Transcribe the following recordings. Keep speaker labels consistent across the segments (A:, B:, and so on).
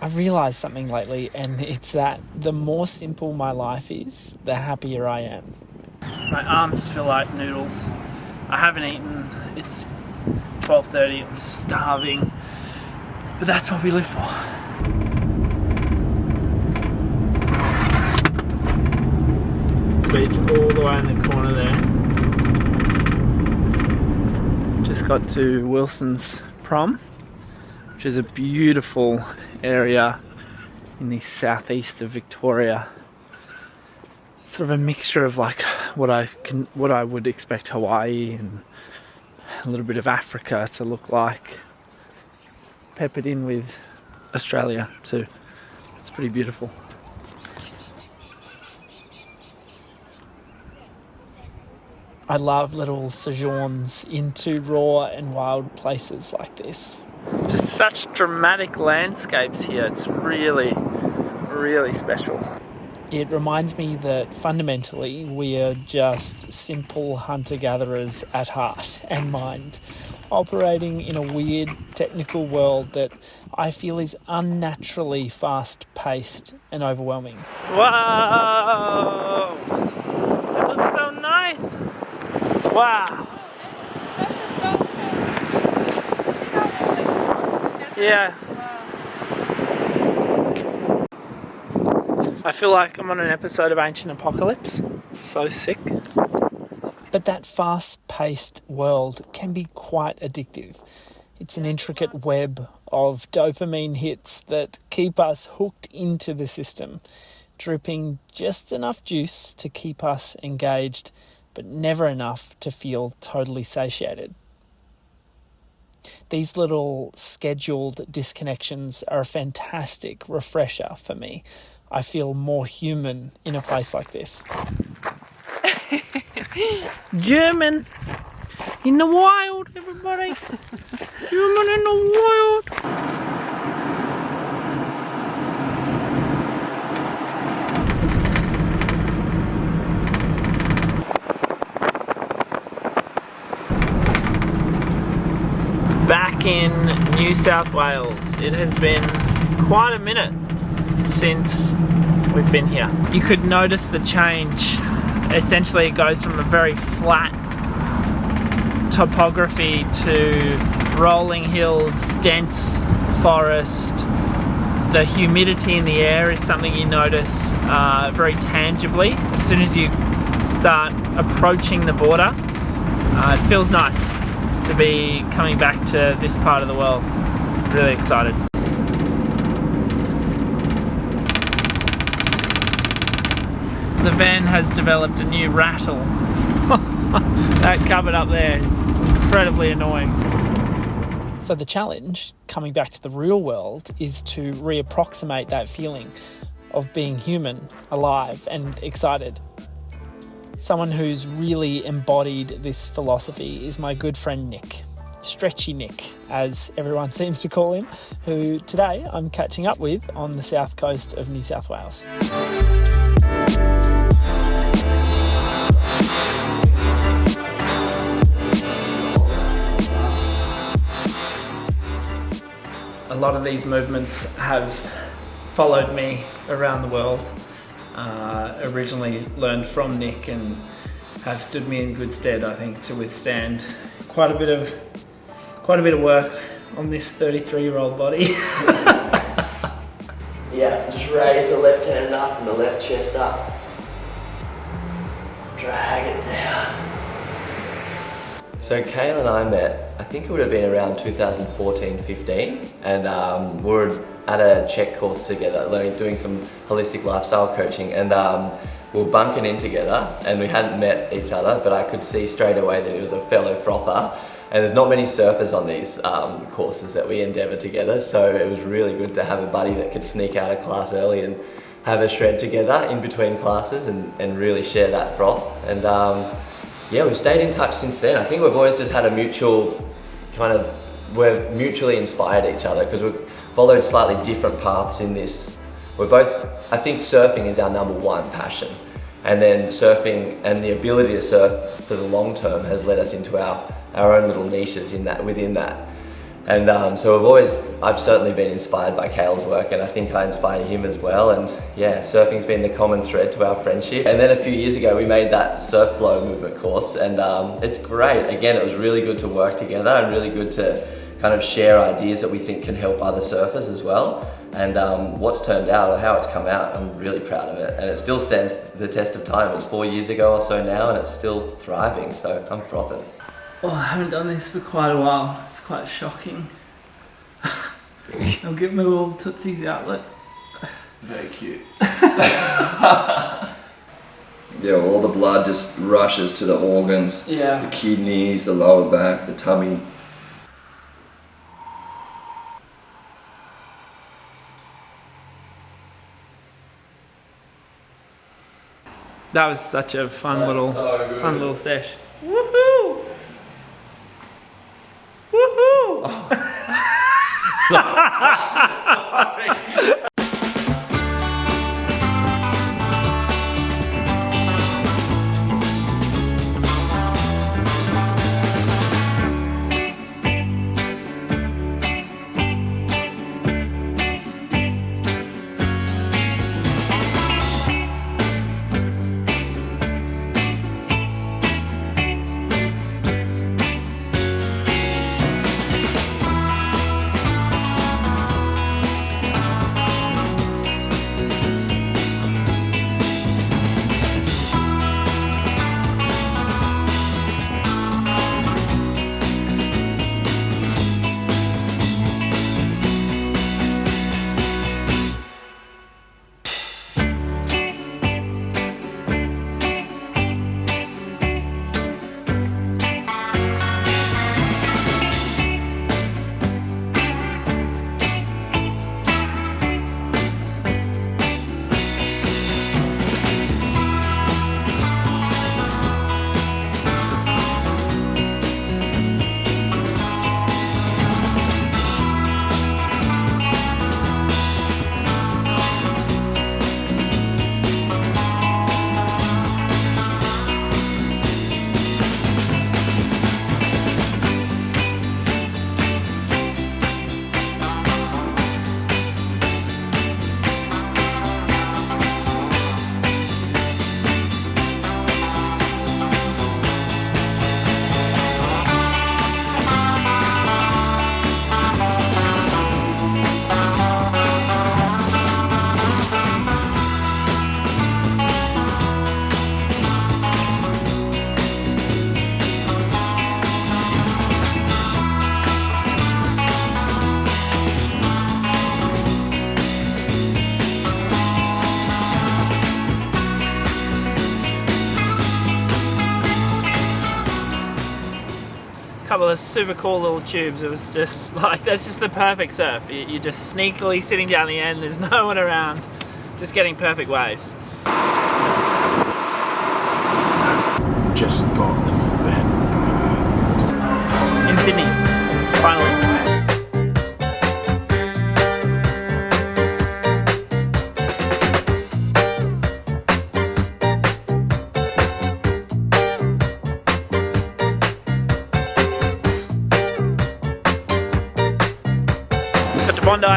A: I've realised something lately, and it's that the more simple my life is, the happier I am. My arms feel like noodles. I haven't eaten. It's 12:30. I'm starving. But that's what we live for. Beach all the way in the corner there. Just got to Wilson's Prom, which is a beautiful area in the southeast of Victoria. Sort of a mixture of like what I would expect Hawaii and a little bit of Africa to look like, peppered in with Australia too. It's pretty beautiful. I love little sojourns into raw and wild places like this. Just such dramatic landscapes here. It's really, really special. It reminds me that fundamentally we are just simple hunter-gatherers at heart and mind, operating in a weird technical world that I feel is unnaturally fast-paced and overwhelming. Whoa! It looks so nice! Wow! Yeah. I feel like I'm on an episode of Ancient Apocalypse. It's so sick. But that fast-paced world can be quite addictive. It's an intricate web of dopamine hits that keep us hooked into the system, dripping just enough juice to keep us engaged, but never enough to feel totally satiated. These little scheduled disconnections are a fantastic refresher for me. I feel more human in a place like this. German in the wild, everybody. German in the wild. Back in New South Wales. It has been quite a minute since we've been here. You could notice the change. Essentially it goes from a very flat topography to rolling hills, dense forest. The humidity in the air is something you notice very tangibly. As soon as you start approaching the border, it feels nice to be coming back to this part of the world. Really excited. The van has developed a new rattle. That cupboard up there is incredibly annoying. So the challenge, coming back to the real world, is to reapproximate that feeling of being human, alive and excited. Someone who's really embodied this philosophy is my good friend Nick. Stretchy Nick, as everyone seems to call him, who today I'm catching up with on the south coast of New South Wales. A lot of these movements have followed me around the world. Originally learned from Nick and have stood me in good stead, I think, to withstand quite a bit of work on this 33-year-old body.
B: Yeah, just raise the left hand up and the left chest up. Drag it down. So Kale and I met, I think it would have been around 2014-15, and we were at a Czech course together, doing some holistic lifestyle coaching, and we were bunking in together, and we hadn't met each other, but I could see straight away that he was a fellow frother, and there's not many surfers on these courses that we endeavour together, so it was really good to have a buddy that could sneak out of class early and have a shred together in between classes and really share that froth. And yeah, we've stayed in touch since then. I think we've always just had a mutual we've mutually inspired each other because we've followed slightly different paths in this. We're both, I think surfing is our number one passion. And then surfing and the ability to surf for the long term has led us into our own little niches within that. And I've certainly been inspired by Kale's work, and I think I inspire him as well. And yeah, surfing's been the common thread to our friendship. And then a few years ago, we made that surf flow movement course, and it's great. Again, it was really good to work together and really good to kind of share ideas that we think can help other surfers as well. And what's turned out, or how it's come out, I'm really proud of it. And it still stands the test of time. It was 4 years ago or so now, and it's still thriving, so I'm frothing.
A: Oh, I haven't done this for quite a while. It's quite shocking. I'll give my little Tootsie's outlet.
B: Very cute.
C: Yeah, well, all the blood just rushes to the organs.
A: Yeah.
C: The kidneys, the lower back, the tummy.
A: That was such a fun little sesh. Woohoo! Woohoo!
B: Sorry.
A: Couple of super cool little tubes. It was just like, that's just the perfect surf. You're just sneakily sitting down the end, there's no one around, just getting perfect waves.
D: Just got the bend.
A: In Sydney, finally. Got to Bondi.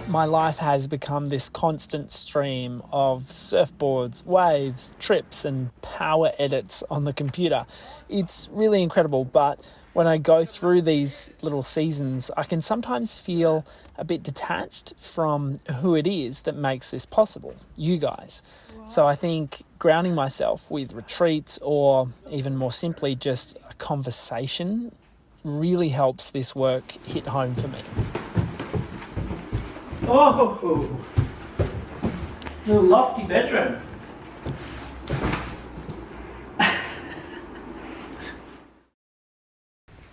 A: My life has become this constant stream of surfboards, waves, trips and power edits on the computer. It's really incredible, but when I go through these little seasons, I can sometimes feel a bit detached from who it is that makes this possible, you guys. So I think grounding myself with retreats or even more simply just a conversation really helps this work hit home for me. Oh, little lofty bedroom.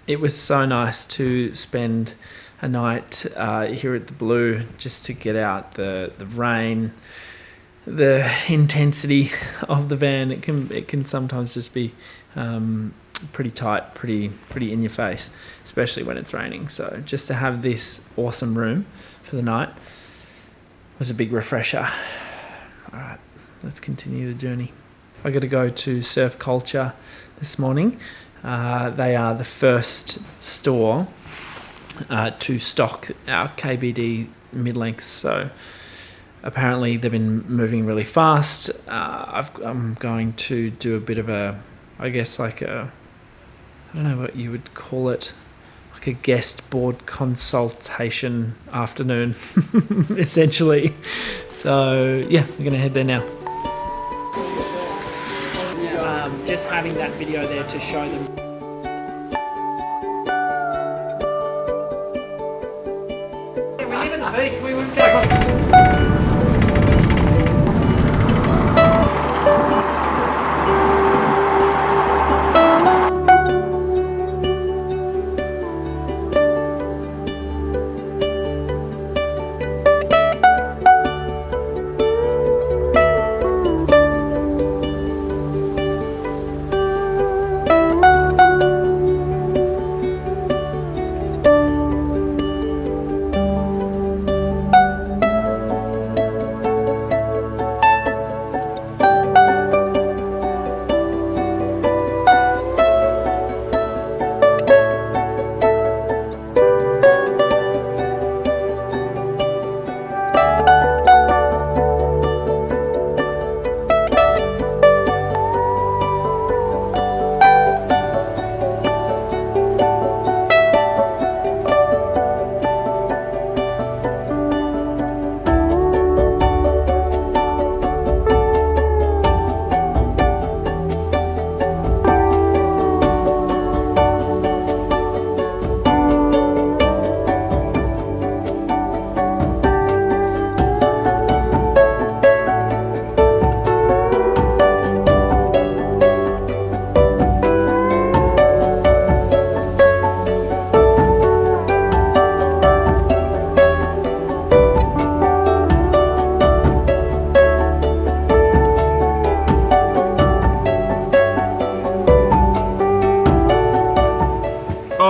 A: it was so nice to spend a night here at the Blue, just to get out the rain, the intensity of the van. It can sometimes just be pretty tight, pretty in your face, especially when it's raining. So just to have this awesome room for the night was a big refresher. All right, let's continue the journey. I got to go to Surf Culture this morning. They are the first store to stock our KBD mid-lengths. So apparently they've been moving really fast. I'm going to do a bit of a, I guess like a, I don't know what you would call it, like a guest board consultation afternoon, essentially. So yeah, we're gonna head there now. Just having that video there to show them. We live in the beach, we was going.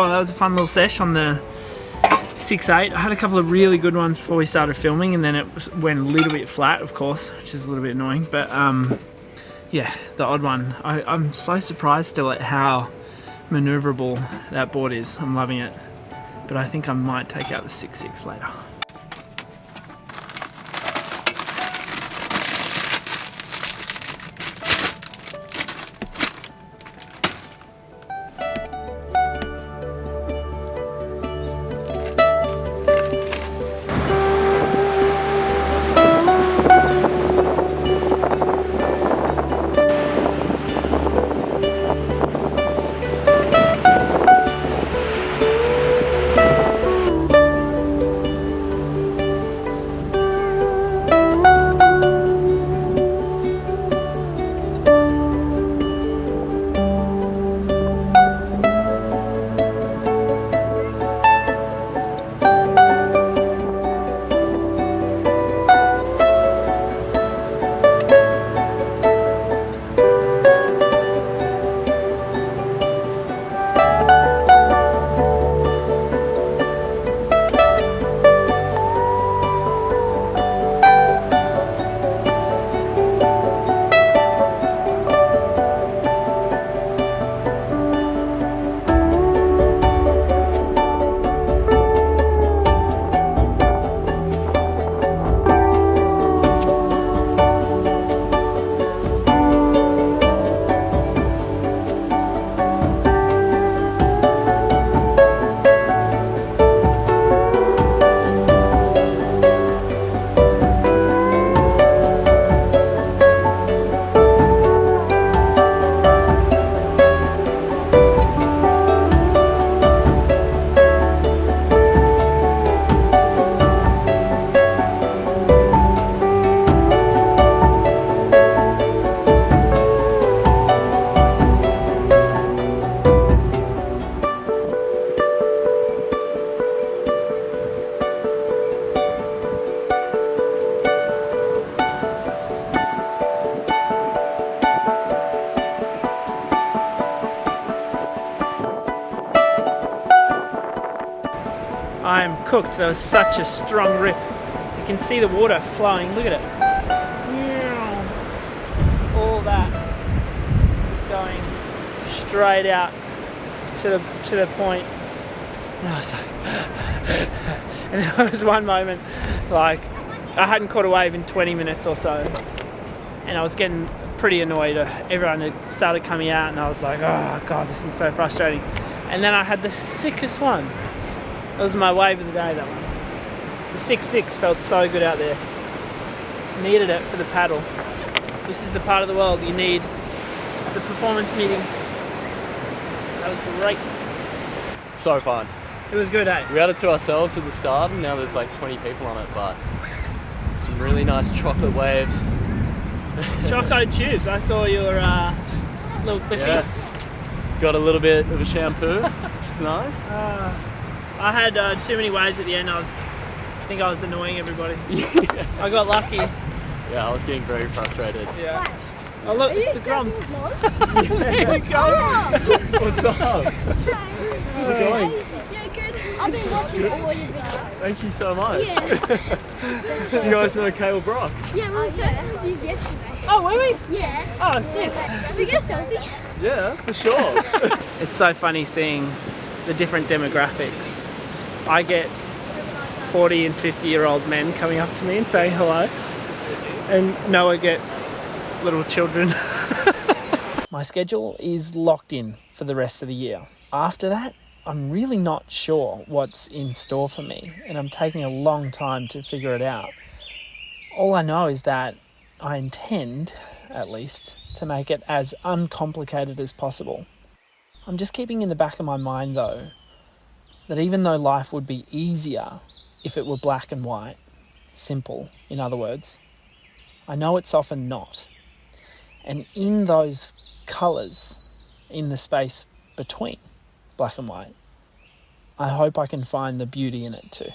A: That was a fun little sesh on the 6.8. I had a couple of really good ones before we started filming, and then it went a little bit flat, of course, which is a little bit annoying. But yeah, the odd one. I'm so surprised still at how maneuverable that board is. I'm loving it. But I think I might take out the 6.6 later. lamb cooked. There was such a strong rip. You can see the water flowing. Look at it. All that is going straight out to the point. And I was like, and there was one moment, like, I hadn't caught a wave in 20 minutes or so, and I was getting pretty annoyed. Everyone had started coming out, and I was like, oh god, this is so frustrating. And then I had the sickest one. That was my wave of the day, that one. The 6.6 felt so good out there. Needed it for the paddle. This is the part of the world you need the performance meeting. That was great.
E: So fun.
A: It was good, eh?
E: We had it to ourselves at the start, and now there's like 20 people on it, but some really nice chocolate waves.
A: Choco tubes. I saw your little clippings.
E: Yes. Got a little bit of a shampoo, which is nice.
A: I had too many waves at the end. I think I was annoying everybody. I got lucky.
E: Yeah, I was getting very frustrated.
A: Yeah. Oh look, it's the drums.
E: Let's go. What's up? How's it going?
F: Yeah, good. I've been watching all your videos.
E: Thank you so much.
F: Yeah.
E: Do you guys know Kale Brock?
F: Yeah, we were talking with you yesterday.
A: Oh, were we?
F: Yeah.
A: Oh, sick.
F: We get a selfie.
E: Yeah, for sure.
A: It's so funny seeing the different demographics. I get 40 and 50-year-old men coming up to me and saying hello, and Noah gets little children. My schedule is locked in for the rest of the year. After that, I'm really not sure what's in store for me, and I'm taking a long time to figure it out. All I know is that I intend, at least, to make it as uncomplicated as possible. I'm just keeping in the back of my mind, though, that even though life would be easier if it were black and white, simple, in other words, I know it's often not. And in those colours, in the space between black and white, I hope I can find the beauty in it too.